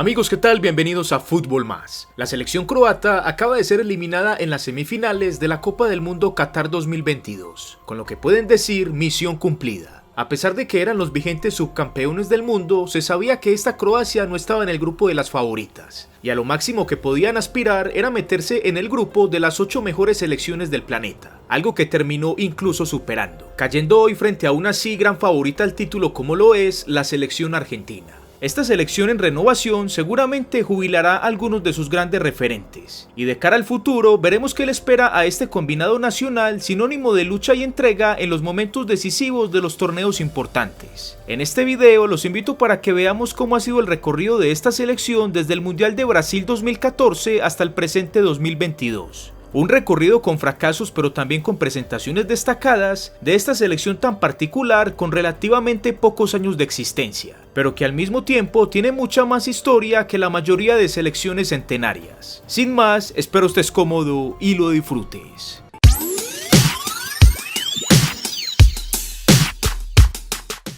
Amigos, ¿qué tal? Bienvenidos a Fútbol Más. La selección croata acaba de ser eliminada en las semifinales de la Copa del Mundo Qatar 2022, con lo que pueden decir misión cumplida. A pesar de que eran los vigentes subcampeones del mundo, se sabía que esta Croacia no estaba en el grupo de las favoritas, y a lo máximo que podían aspirar era meterse en el grupo de las 8 mejores selecciones del planeta, algo que terminó incluso superando, cayendo hoy frente a una sí gran favorita al título como lo es la selección argentina. Esta selección en renovación seguramente jubilará a algunos de sus grandes referentes, y de cara al futuro veremos qué le espera a este combinado nacional sinónimo de lucha y entrega en los momentos decisivos de los torneos importantes. En este video los invito para que veamos cómo ha sido el recorrido de esta selección desde el Mundial de Brasil 2014 hasta el presente 2022. Un recorrido con fracasos pero también con presentaciones destacadas de esta selección tan particular con relativamente pocos años de existencia, pero que al mismo tiempo tiene mucha más historia que la mayoría de selecciones centenarias. Sin más, espero estés cómodo y lo disfrutes.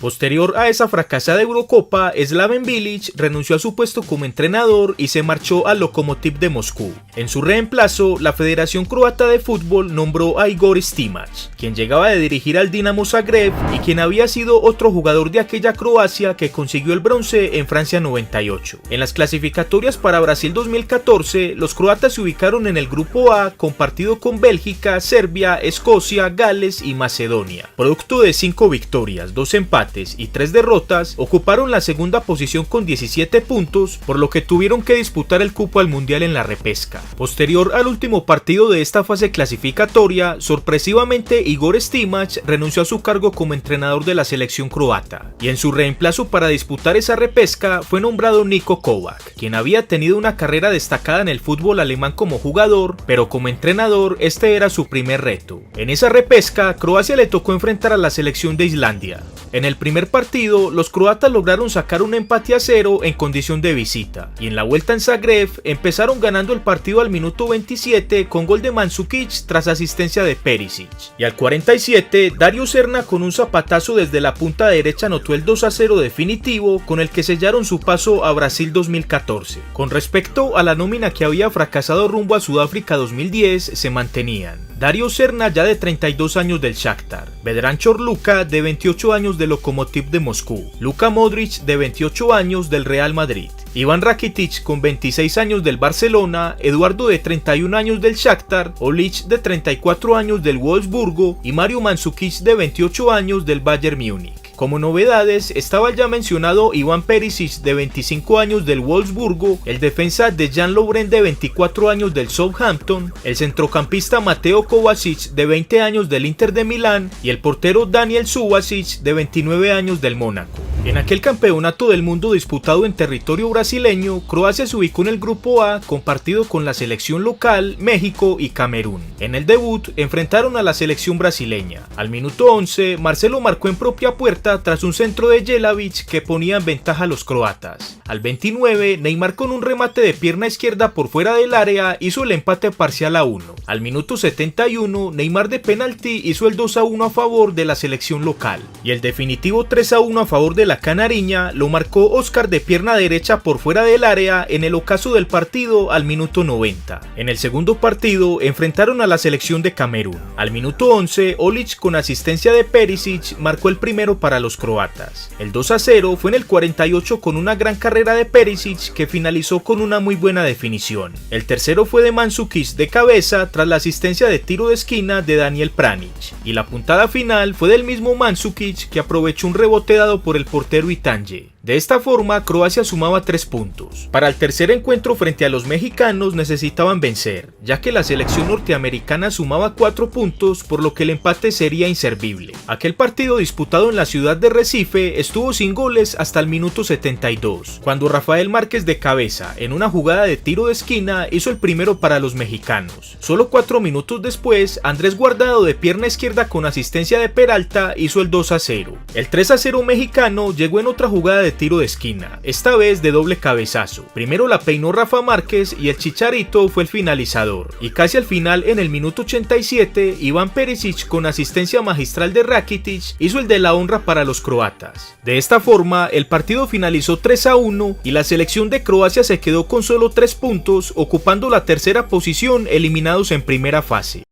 Posterior a esa fracasada Eurocopa, Slaven Bilic renunció a su puesto como entrenador y se marchó al Lokomotiv de Moscú. En su reemplazo, la Federación Croata de Fútbol nombró a Igor Stimac, quien llegaba de dirigir al Dinamo Zagreb y quien había sido otro jugador de aquella Croacia que consiguió el bronce en Francia 98. En las clasificatorias para Brasil 2014, los croatas se ubicaron en el grupo A, compartido con Bélgica, Serbia, Escocia, Gales y Macedonia. Producto de 5 victorias, 2 empates y 3 derrotas, ocuparon la segunda posición con 17 puntos, por lo que tuvieron que disputar el cupo al Mundial en la repesca. Posterior al último partido de esta fase clasificatoria, sorpresivamente Igor Stimac renunció a su cargo como entrenador de la selección croata, y en su reemplazo para disputar esa repesca fue nombrado Niko Kovac, quien había tenido una carrera destacada en el fútbol alemán como jugador, pero como entrenador este era su primer reto. En esa repesca, Croacia le tocó enfrentar a la selección de Islandia. En el primer partido, los croatas lograron sacar un empate a 0 en condición de visita, y en la vuelta en Zagreb empezaron ganando el partido al minuto 27 con gol de Mandzukic tras asistencia de Perisic, y al 47 Dario Serna con un zapatazo desde la punta derecha anotó el 2-0 definitivo con el que sellaron su paso a Brasil 2014. Con respecto a la nómina que había fracasado rumbo a Sudáfrica 2010, se mantenían Dario Serna, ya de 32 años del Shakhtar, Vedran Chorluka, de 28 años del Lokomotiv de Moscú, Luka Modric, de 28 años del Real Madrid, Ivan Rakitic con 26 años del Barcelona, Eduardo de 31 años del Shakhtar, Olic de 34 años del Wolfsburgo y Mario Mandzukic de 28 años del Bayern Múnich. Como novedades estaba el ya mencionado Ivan Perisic de 25 años del Wolfsburgo, el defensa Dejan Lovren de 24 años del Southampton, el centrocampista Mateo Kovacic de 20 años del Inter de Milán y el portero Daniel Subasic de 29 años del Mónaco. En aquel campeonato del mundo disputado en territorio brasileño, Croacia se ubicó en el grupo A compartido con la selección local, México y Camerún. En el debut enfrentaron a la selección brasileña. Al minuto 11, Marcelo marcó en propia puerta tras un centro de Jelavic que ponía en ventaja a los croatas. Al 29, Neymar con un remate de pierna izquierda por fuera del área hizo el empate parcial a 1. Al minuto 71, Neymar de penalti hizo el 2-1 a favor de la selección local. Y el definitivo 3-1 a favor de la canariña lo marcó Oscar de pierna derecha por fuera del área en el ocaso del partido al minuto 90. En el segundo partido enfrentaron a la selección de Camerún. Al minuto 11, Olic con asistencia de Perisic marcó el primero para los croatas. El 2-0 fue en el 48 con una gran carrera de Perisic que finalizó con una muy buena definición. El tercero fue de Mandzukic de cabeza tras la asistencia de tiro de esquina de Daniel Pjanic, y la puntada final fue del mismo Mandzukic que aprovechó un rebote dado por el portero Itagne. De esta forma, Croacia sumaba 3 puntos. Para el tercer encuentro frente a los mexicanos necesitaban vencer, ya que la selección norteamericana sumaba 4 puntos, por lo que el empate sería inservible. Aquel partido disputado en la ciudad de Recife estuvo sin goles hasta el minuto 72, cuando Rafael Márquez de cabeza, en una jugada de tiro de esquina, hizo el primero para los mexicanos. Solo 4 minutos después, Andrés Guardado de pierna izquierda con asistencia de Peralta hizo el 2-0. El 3-0 mexicano llegó en otra jugada de tiro de esquina, esta vez de doble cabezazo. Primero la peinó Rafa Márquez y el Chicharito fue el finalizador. Y casi al final, en el minuto 87, Iván Perisic, con asistencia magistral de Rakitic, hizo el de la honra para los croatas. De esta forma, el partido finalizó 3-1 y la selección de Croacia se quedó con solo 3 puntos, ocupando la tercera posición, eliminados en primera fase.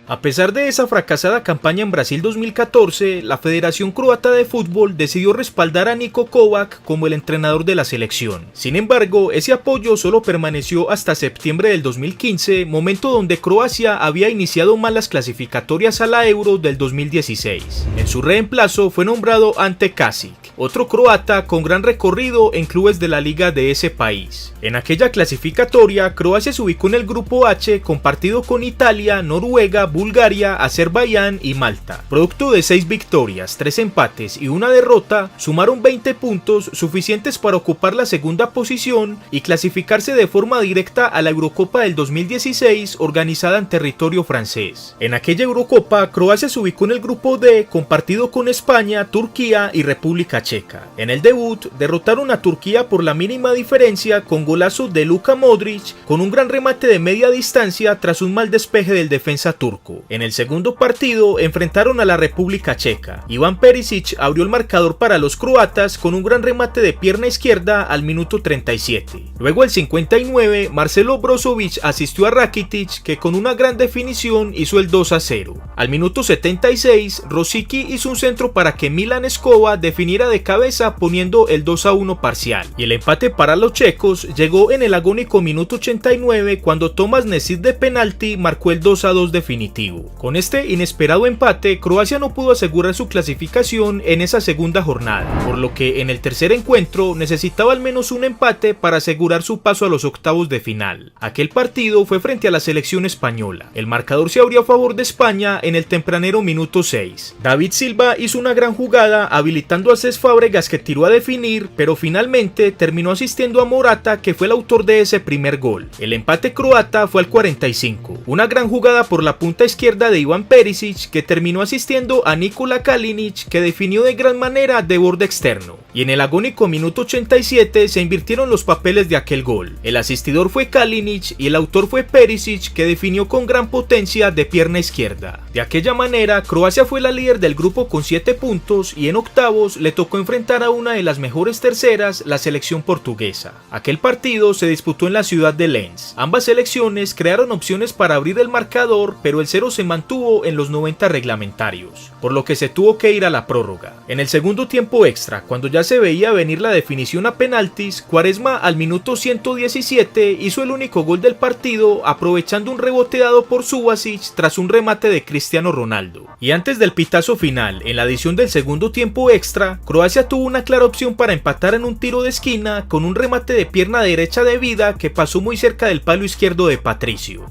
A pesar de esa fracasada campaña en Brasil 2014, la Federación Croata de Fútbol decidió respaldar a Niko Kovac como el entrenador de la selección. Sin embargo, ese apoyo solo permaneció hasta septiembre del 2015, momento donde Croacia había iniciado mal las clasificatorias a la Euro del 2016. En su reemplazo fue nombrado Ante Kasic, otro croata con gran recorrido en clubes de la liga de ese país. En aquella clasificatoria, Croacia se ubicó en el grupo H, compartido con Italia, Noruega, Bulgaria, Azerbaiyán y Malta. Producto de 6 victorias, 3 empates y una derrota, sumaron 20 puntos suficientes para ocupar la segunda posición y clasificarse de forma directa a la Eurocopa del 2016 organizada en territorio francés. En aquella Eurocopa, Croacia se ubicó en el grupo D, compartido con España, Turquía y República Checa. En el debut, derrotaron a Turquía por la mínima diferencia con golazo de Luka Modric con un gran remate de media distancia tras un mal despeje del defensa turco. En el segundo partido enfrentaron a la República Checa. Iván Perisic abrió el marcador para los croatas con un gran remate de pierna izquierda al minuto 37. Luego al 59, Marcelo Brozovic asistió a Rakitic, que con una gran definición hizo el 2-0. Al minuto 76, Rosicky hizo un centro para que Milan Skova definiera de cabeza poniendo el 2-1 parcial. Y el empate para los checos llegó en el agónico minuto 89 cuando Tomas Nesir de penalti marcó el 2-2 definitivo. Con este inesperado empate, Croacia no pudo asegurar su clasificación en esa segunda jornada, por lo que en el tercer encuentro necesitaba al menos un empate para asegurar su paso a los octavos de final. Aquel partido fue frente a la selección española. El marcador se abrió a favor de España en el tempranero minuto 6. David Silva hizo una gran jugada habilitando a Cesc Fábregas, que tiró a definir, pero finalmente terminó asistiendo a Morata, que fue el autor de ese primer gol. El empate croata fue al 45. Una gran jugada por la punta izquierda de Iván Perisic, que terminó asistiendo a Nikola Kalinic, que definió de gran manera de borde externo. Y en el agónico minuto 87 se invirtieron los papeles de aquel gol. El asistidor fue Kalinic y el autor fue Perisic, que definió con gran potencia de pierna izquierda. De aquella manera, Croacia fue la líder del grupo con 7 puntos y en octavos le tocó enfrentar a una de las mejores terceras, la selección portuguesa. Aquel partido se disputó en la ciudad de Lens. Ambas selecciones crearon opciones para abrir el marcador, pero el 0 se mantuvo en los 90 reglamentarios, por lo que se tuvo que ir a la prórroga. En el segundo tiempo extra, cuando ya se veía venir la definición a penaltis, Quaresma al minuto 117 hizo el único gol del partido, aprovechando un rebote dado por Subasic tras un remate de Cristiano Ronaldo. Y antes del pitazo final, en la adición del segundo tiempo extra, Croacia tuvo una clara opción para empatar en un tiro de esquina con un remate de pierna derecha de Vida que pasó muy cerca del palo izquierdo de Patricio.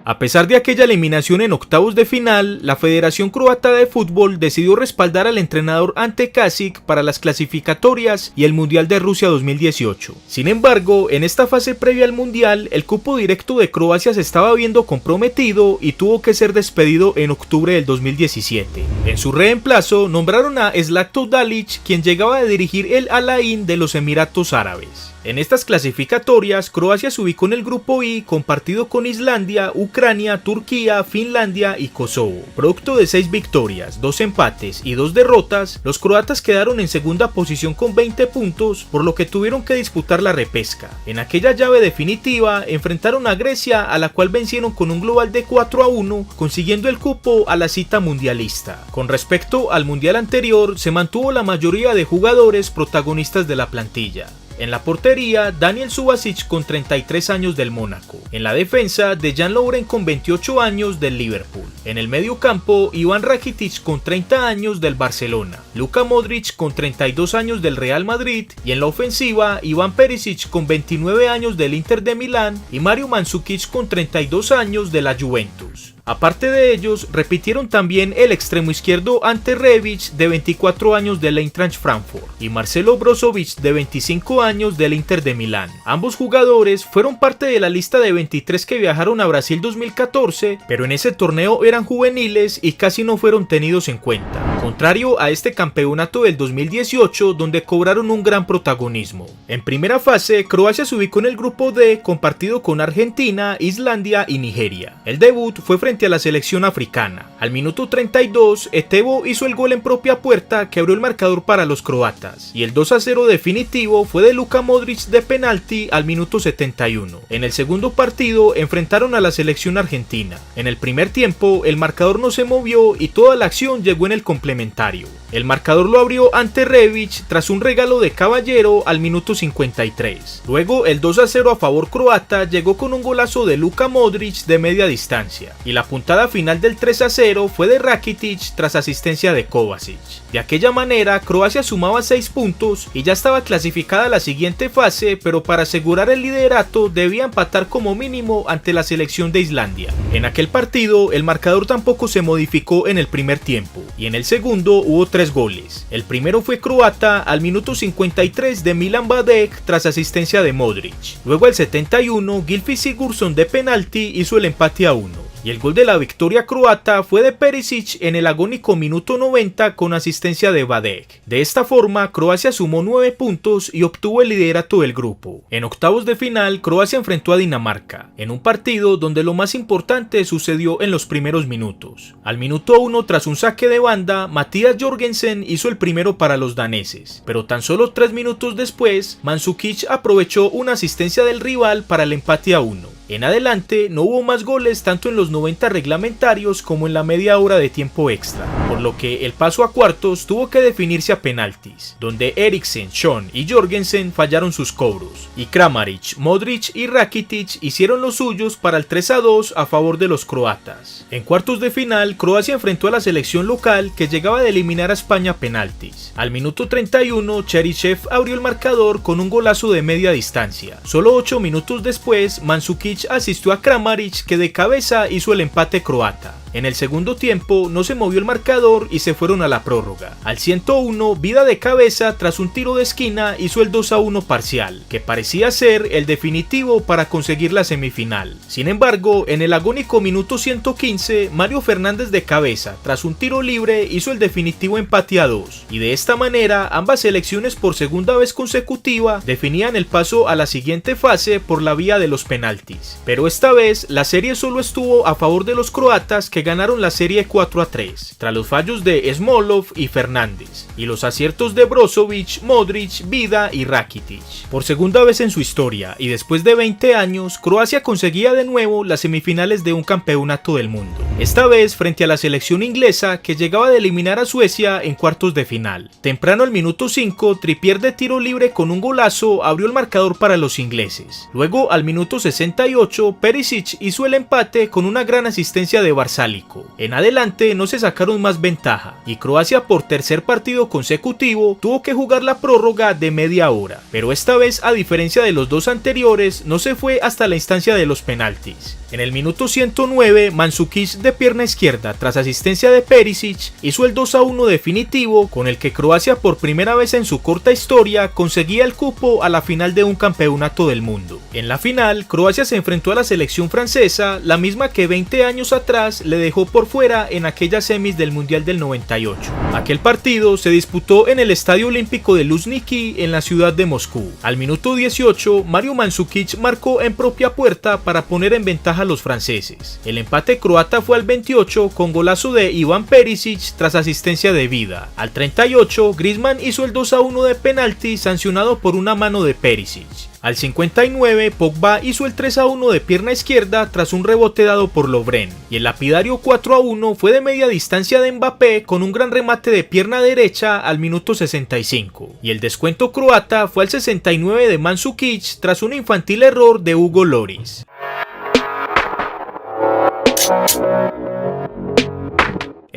A pesar de aquella eliminación en octavos de final, la Federación Croata de Fútbol decidió respaldar al entrenador Ante Kasic para las clasificatorias y el Mundial de Rusia 2018. Sin embargo, en esta fase previa al Mundial, el cupo directo de Croacia se estaba viendo comprometido y tuvo que ser despedido en octubre del 2017. En su reemplazo, nombraron a Zlatko Dalic, quien llegaba a dirigir el Al Ain de los Emiratos Árabes. En estas clasificatorias, Croacia se ubicó en el grupo I, compartido con Islandia, Ucrania, Turquía, Finlandia y Kosovo. Producto de 6 victorias, 2 empates y 2 derrotas, los croatas quedaron en segunda posición con 20 puntos, por lo que tuvieron que disputar la repesca. En aquella llave definitiva, enfrentaron a Grecia, a la cual vencieron con un global de 4-1, consiguiendo el cupo a la cita mundialista. Con respecto al mundial anterior, se mantuvo la mayoría de jugadores protagonistas de la plantilla. En la portería, Daniel Subasic con 33 años del Mónaco. En la defensa, Dejan Lovren con 28 años del Liverpool. En el medio campo, Iván Rakitic con 30 años del Barcelona. Luka Modric con 32 años del Real Madrid. Y en la ofensiva, Iván Perisic con 29 años del Inter de Milán y Mario Mandzukic con 32 años de la Juventus. Aparte de ellos, repitieron también el extremo izquierdo Ante Rebic, de 24 años del Eintracht Frankfurt, y Marcelo Brozovic, de 25 años del Inter de Milán. Ambos jugadores fueron parte de la lista de 23 que viajaron a Brasil 2014, pero en ese torneo eran juveniles y casi no fueron tenidos en cuenta, contrario a este campeonato del 2018 donde cobraron un gran protagonismo. En primera fase, Croacia se ubicó en el grupo D compartido con Argentina, Islandia y Nigeria. El debut fue frente a la selección africana. Al minuto 32, Etebo hizo el gol en propia puerta que abrió el marcador para los croatas, y el 2-0 definitivo fue de Luka Modric de penalti al minuto 71. En el segundo partido enfrentaron a la selección argentina. En el primer tiempo, el marcador no se movió y toda la acción llegó en el complementario. El marcador lo abrió Ante Rebic tras un regalo de Caballero al minuto 53. Luego el 2-0 a favor croata llegó con un golazo de Luka Modric de media distancia, y la puntada final del 3-0 fue de Rakitic tras asistencia de Kovacic. De aquella manera, Croacia sumaba 6 puntos y ya estaba clasificada a la siguiente fase, pero para asegurar el liderato debía empatar como mínimo ante la selección de Islandia. En aquel partido, el marcador tampoco se modificó en el primer tiempo, y en el segundo hubo 3 goles. El primero fue croata al minuto 53 de Milan Badek tras asistencia de Modric. Luego al 71, Gylfi Sigurdsson de penalti hizo el empate a 1. Y el gol de la victoria croata fue de Perisic en el agónico minuto 90 con asistencia de Badek. De esta forma, Croacia sumó 9 puntos y obtuvo el liderato del grupo. En octavos de final, Croacia enfrentó a Dinamarca, en un partido donde lo más importante sucedió en los primeros minutos. Al minuto 1, tras un saque de banda, Mattias Jorgensen hizo el primero para los daneses, pero tan solo 3 minutos después, Mandzukic aprovechó una asistencia del rival para el empate a 1. En adelante no hubo más goles tanto en los 90 reglamentarios como en la media hora de tiempo extra, por lo que el paso a cuartos tuvo que definirse a penaltis, donde Eriksen, Son y Jorgensen fallaron sus cobros, y Kramaric, Modric y Rakitic hicieron los suyos para el 3-2 a favor de los croatas. En cuartos de final, Croacia enfrentó a la selección local que llegaba de eliminar a España a penaltis. Al minuto 31, Cheryshev abrió el marcador con un golazo de media distancia. Solo 8 minutos después, Mandzukic asistió a Kramaric que de cabeza hizo el empate croata. En el segundo tiempo no se movió el marcador y se fueron a la prórroga. Al 101, Vida de cabeza tras un tiro de esquina hizo el 2-1 parcial, que parecía ser el definitivo para conseguir la semifinal. Sin embargo, en el agónico minuto 115, Mario Fernández de cabeza tras un tiro libre hizo el definitivo empate a 2, y de esta manera ambas selecciones por segunda vez consecutiva definían el paso a la siguiente fase por la vía de los penaltis. Pero esta vez la serie solo estuvo a favor de los croatas, que ganaron la serie 4-3, tras los fallos de Smolov y Fernández, y los aciertos de Brozovic, Modric, Vida y Rakitic. Por segunda vez en su historia, y después de 20 años, Croacia conseguía de nuevo las semifinales de un campeonato del mundo, esta vez frente a la selección inglesa que llegaba de eliminar a Suecia en cuartos de final. Temprano al minuto 5, Trippier de tiro libre con un golazo abrió el marcador para los ingleses. Luego al minuto 68, Perisic hizo el empate con una gran asistencia de Barzal. En adelante no se sacaron más ventaja, y Croacia por tercer partido consecutivo tuvo que jugar la prórroga de media hora, pero esta vez, a diferencia de los dos anteriores, no se fue hasta la instancia de los penaltis. En el minuto 109, Mandzukic de pierna izquierda tras asistencia de Perisic hizo el 2-1 definitivo, con el que Croacia por primera vez en su corta historia conseguía el cupo a la final de un campeonato del mundo. En la final, Croacia se enfrentó a la selección francesa, la misma que 20 años atrás le dejó por fuera en aquellas semis del Mundial del 98. Aquel partido se disputó en el Estadio Olímpico de Luzhniki en la ciudad de Moscú. Al minuto 18, Mario Mandzukic marcó en propia puerta para poner en ventaja a los franceses. El empate croata fue al 28 con golazo de Ivan Perisic tras asistencia de Vida. Al 38, Griezmann hizo el 2-1 de penalti sancionado por una mano de Perisic. Al 59, Pogba hizo el 3-1 de pierna izquierda tras un rebote dado por Lovren, y el lapidario 4-1 fue de media distancia de Mbappé con un gran remate de pierna derecha al minuto 65, y el descuento croata fue al 69 de Mandzukic tras un infantil error de Hugo Lloris.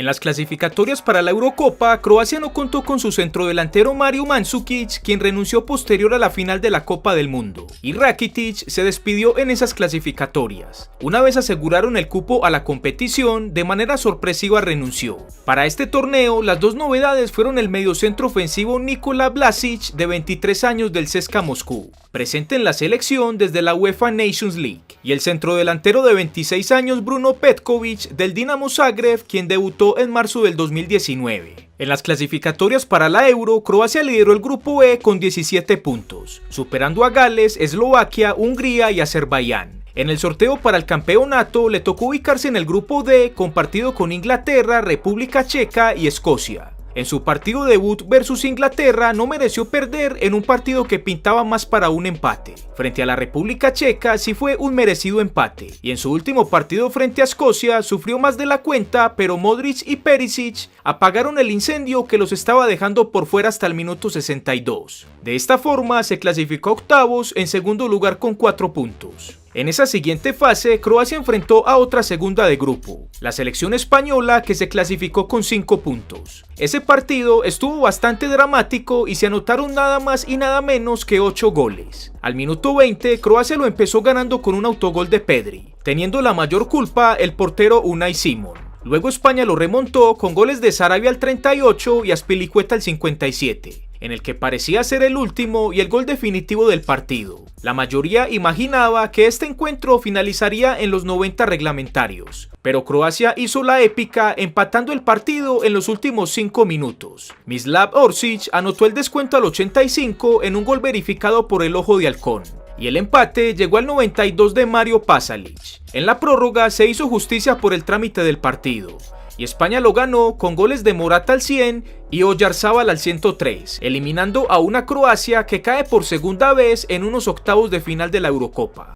En las clasificatorias para la Eurocopa, Croacia no contó con su centrodelantero Mario Mandžukić, quien renunció posterior a la final de la Copa del Mundo, y Rakitic se despidió en esas clasificatorias. Una vez aseguraron el cupo a la competición, de manera sorpresiva renunció. Para este torneo, las dos novedades fueron el mediocentro ofensivo Nikola Vlasic, de 23 años del CSKA Moscú, presente en la selección desde la UEFA Nations League, y el centrodelantero de 26 años Bruno Petkovic, del Dinamo Zagreb, quien debutó en marzo del 2019. En las clasificatorias para la Euro, Croacia lideró el grupo E con 17 puntos, superando a Gales, Eslovaquia, Hungría y Azerbaiyán. En el sorteo para el campeonato le tocó ubicarse en el grupo D, compartido con Inglaterra, República Checa y Escocia. En su partido debut versus Inglaterra no mereció perder en un partido que pintaba más para un empate. Frente a la República Checa sí fue un merecido empate, y en su último partido frente a Escocia sufrió más de la cuenta, pero Modric y Perisic apagaron el incendio que los estaba dejando por fuera hasta el minuto 62. De esta forma se clasificó a octavos en segundo lugar con 4 puntos. En esa siguiente fase, Croacia enfrentó a otra segunda de grupo, la selección española, que se clasificó con 5 puntos. Ese partido estuvo bastante dramático y se anotaron nada más y nada menos que 8 goles. Al minuto 20, Croacia lo empezó ganando con un autogol de Pedri, teniendo la mayor culpa el portero Unai Simon. Luego España lo remontó con goles de Sarabia al 38 y Azpilicueta al 57. En el que parecía ser el último y el gol definitivo del partido. La mayoría imaginaba que este encuentro finalizaría en los 90 reglamentarios, pero Croacia hizo la épica empatando el partido en los últimos 5 minutos. Mislav Orsic anotó el descuento al 85 en un gol verificado por el Ojo de Halcón, y el empate llegó al 92 de Mario Pasalic. En la prórroga se hizo justicia por el trámite del partido, y España lo ganó con goles de Morata al 100 y Oyarzábal al 103, eliminando a una Croacia que cae por segunda vez en unos octavos de final de la Eurocopa.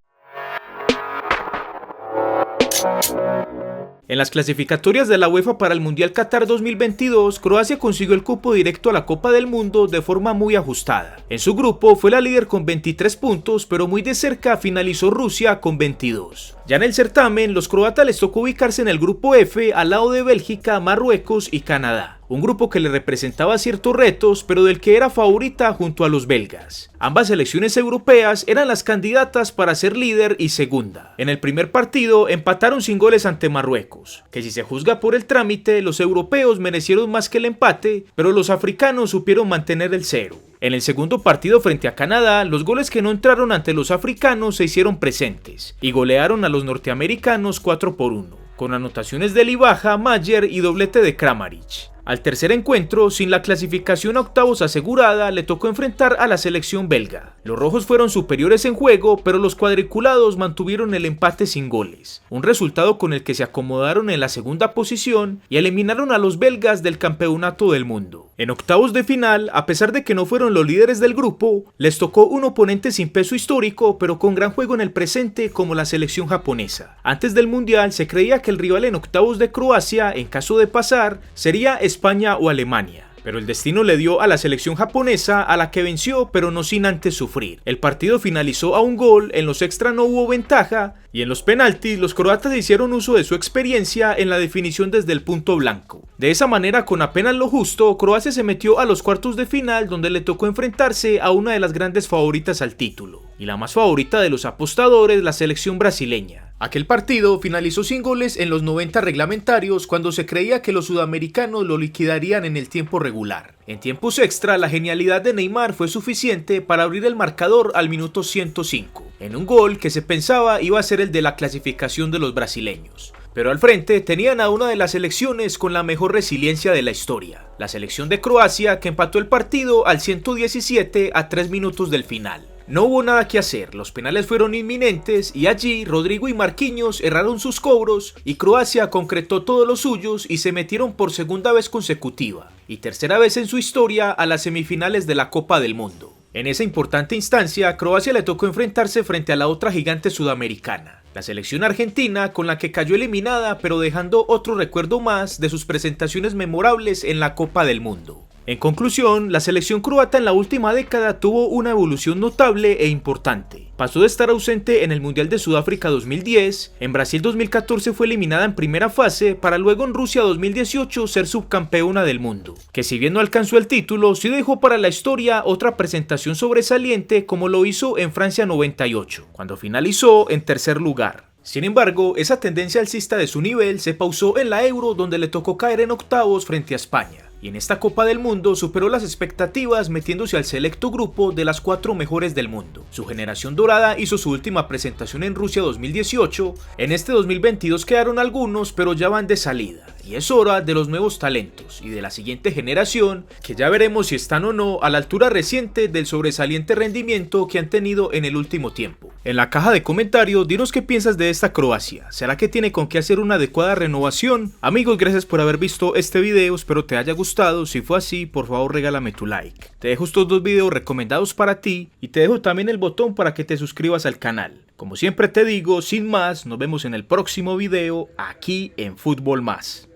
En las clasificatorias de la UEFA para el Mundial Qatar 2022, Croacia consiguió el cupo directo a la Copa del Mundo de forma muy ajustada. En su grupo fue la líder con 23 puntos, pero muy de cerca finalizó Rusia con 22. Ya en el certamen, los croatas les tocó ubicarse en el grupo F al lado de Bélgica, Marruecos y Canadá. Un grupo que le representaba ciertos retos, pero del que era favorita junto a los belgas. Ambas selecciones europeas eran las candidatas para ser líder y segunda. En el primer partido empataron sin goles ante Marruecos, que si se juzga por el trámite, los europeos merecieron más que el empate, pero los africanos supieron mantener el 0. En el segundo partido frente a Canadá, los goles que no entraron ante los africanos se hicieron presentes, y golearon a los norteamericanos 4-1, con anotaciones de Livaja, Mayer y doblete de Kramaric. Al tercer encuentro, sin la clasificación a octavos asegurada, le tocó enfrentar a la selección belga. Los rojos fueron superiores en juego, pero los cuadriculados mantuvieron el empate sin goles, un resultado con el que se acomodaron en la segunda posición y eliminaron a los belgas del campeonato del mundo. En octavos de final, a pesar de que no fueron los líderes del grupo, les tocó un oponente sin peso histórico, pero con gran juego en el presente, como la selección japonesa. Antes del Mundial se creía que el rival en octavos de Croacia, en caso de pasar, sería España o Alemania. Pero el destino le dio a la selección japonesa, a la que venció, pero no sin antes sufrir. El partido finalizó a un gol, en los extra no hubo ventaja, y en los penaltis los croatas hicieron uso de su experiencia en la definición desde el punto blanco. De esa manera, con apenas lo justo, Croacia se metió a los cuartos de final, donde le tocó enfrentarse a una de las grandes favoritas al título, y la más favorita de los apostadores, la selección brasileña. Aquel partido finalizó sin goles en los 90 reglamentarios, cuando se creía que los sudamericanos lo liquidarían en el tiempo regular. En tiempos extra, la genialidad de Neymar fue suficiente para abrir el marcador al minuto 105, en un gol que se pensaba iba a ser el de la clasificación de los brasileños. Pero al frente tenían a una de las selecciones con la mejor resiliencia de la historia, la selección de Croacia, que empató el partido al 117 a 3 minutos del final. No hubo nada que hacer, los penales fueron inminentes y allí Rodrigo y Marquinhos erraron sus cobros y Croacia concretó todos los suyos y se metieron por segunda vez consecutiva y tercera vez en su historia a las semifinales de la Copa del Mundo. En esa importante instancia, Croacia le tocó enfrentarse frente a la otra gigante sudamericana, la selección argentina, con la que cayó eliminada, pero dejando otro recuerdo más de sus presentaciones memorables en la Copa del Mundo. En conclusión, la selección croata en la última década tuvo una evolución notable e importante. Pasó de estar ausente en el Mundial de Sudáfrica 2010, en Brasil 2014 fue eliminada en primera fase, para luego en Rusia 2018 ser subcampeona del mundo, que si bien no alcanzó el título, sí dejó para la historia otra presentación sobresaliente como lo hizo en Francia 98, cuando finalizó en tercer lugar. Sin embargo, esa tendencia alcista de su nivel se pausó en la Euro, donde le tocó caer en octavos frente a España. Y en esta Copa del Mundo superó las expectativas metiéndose al selecto grupo de las 4 mejores del mundo. Su generación dorada hizo su última presentación en Rusia 2018, en este 2022 quedaron algunos pero ya van de salida. Y es hora de los nuevos talentos y de la siguiente generación, que ya veremos si están o no a la altura reciente del sobresaliente rendimiento que han tenido en el último tiempo. En la caja de comentarios, dinos qué piensas de esta Croacia. ¿Será que tiene con qué hacer una adecuada renovación? Amigos, gracias por haber visto este video, espero te haya gustado. Si fue así, por favor regálame tu like. Te dejo estos 2 videos recomendados para ti y te dejo también el botón para que te suscribas al canal. Como siempre te digo, sin más, nos vemos en el próximo video aquí en Fútbol Más.